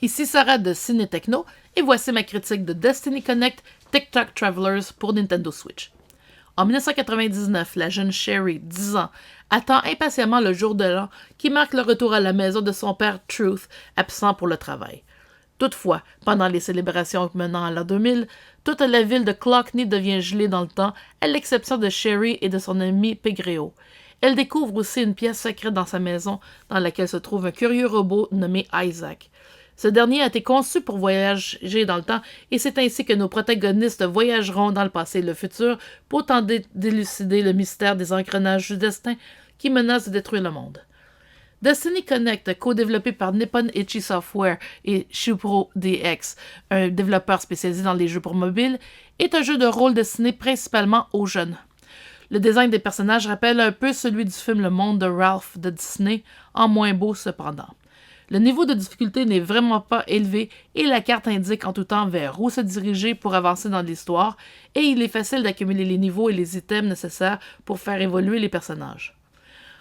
Ici Sarah de Ciné Techno et voici ma critique de Destiny Connect TikTok Travelers pour Nintendo Switch. En 1999, la jeune Sherry, 10 ans, attend impatiemment le jour de l'an qui marque le retour à la maison de son père Truth, absent pour le travail. Toutefois, pendant les célébrations menant à l'an 2000, toute la ville de Clockney devient gelée dans le temps, à l'exception de Sherry et de son ami Pegreo. Elle découvre aussi une pièce secrète dans sa maison, dans laquelle se trouve un curieux robot nommé Isaac. Ce dernier a été conçu pour voyager dans le temps et c'est ainsi que nos protagonistes voyageront dans le passé et le futur pour tenter d'élucider le mystère des engrenages du destin qui menacent de détruire le monde. Destiny Connect, co-développé par Nippon Ichi Software et Shupro DX, un développeur spécialisé dans les jeux pour mobile, est un jeu de rôle destiné principalement aux jeunes. Le design des personnages rappelle un peu celui du film Le Monde de Ralph de Disney, en moins beau cependant. Le niveau de difficulté n'est vraiment pas élevé et la carte indique en tout temps vers où se diriger pour avancer dans l'histoire et il est facile d'accumuler les niveaux et les items nécessaires pour faire évoluer les personnages.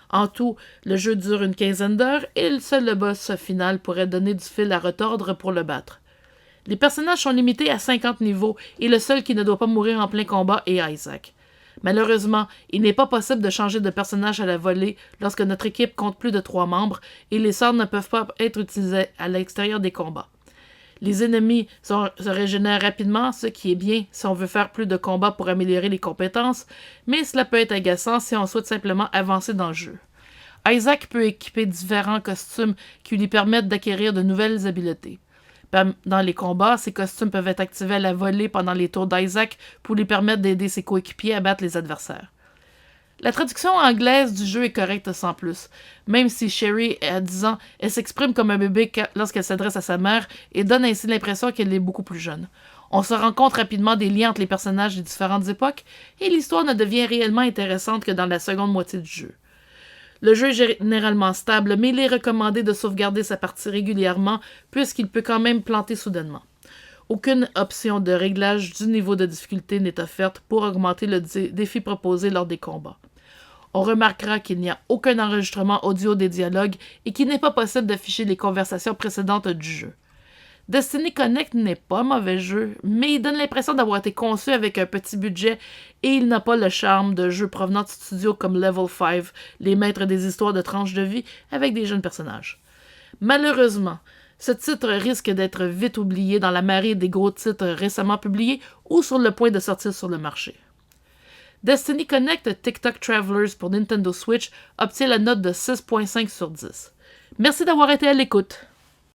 En tout, le jeu dure une quinzaine d'heures et seul le boss final pourrait donner du fil à retordre pour le battre. Les personnages sont limités à 50 niveaux et le seul qui ne doit pas mourir en plein combat est Isaac. Malheureusement, il n'est pas possible de changer de personnage à la volée lorsque notre équipe compte plus de 3 membres et les sorts ne peuvent pas être utilisés à l'extérieur des combats. Les ennemis se régénèrent rapidement, ce qui est bien si on veut faire plus de combats pour améliorer les compétences, mais cela peut être agaçant si on souhaite simplement avancer dans le jeu. Isaac peut équiper différents costumes qui lui permettent d'acquérir de nouvelles habiletés. Dans les combats, ces costumes peuvent être activés à la volée pendant les tours d'Isaac pour lui permettre d'aider ses coéquipiers à battre les adversaires. La traduction anglaise du jeu est correcte sans plus. Même si Sherry a 10 ans, elle s'exprime comme un bébé lorsqu'elle s'adresse à sa mère et donne ainsi l'impression qu'elle est beaucoup plus jeune. On se rend compte rapidement des liens entre les personnages des différentes époques et l'histoire ne devient réellement intéressante que dans la seconde moitié du jeu. Le jeu est généralement stable, mais il est recommandé de sauvegarder sa partie régulièrement puisqu'il peut quand même planter soudainement. Aucune option de réglage du niveau de difficulté n'est offerte pour augmenter le défi proposé lors des combats. On remarquera qu'il n'y a aucun enregistrement audio des dialogues et qu'il n'est pas possible d'afficher les conversations précédentes du jeu. Destiny Connect n'est pas un mauvais jeu, mais il donne l'impression d'avoir été conçu avec un petit budget et il n'a pas le charme de jeux provenant de studios comme Level 5, les maîtres des histoires de tranches de vie avec des jeunes personnages. Malheureusement, ce titre risque d'être vite oublié dans la marée des gros titres récemment publiés ou sur le point de sortir sur le marché. Destiny Connect TikTok Travelers pour Nintendo Switch obtient la note de 6.5 sur 10. Merci d'avoir été à l'écoute.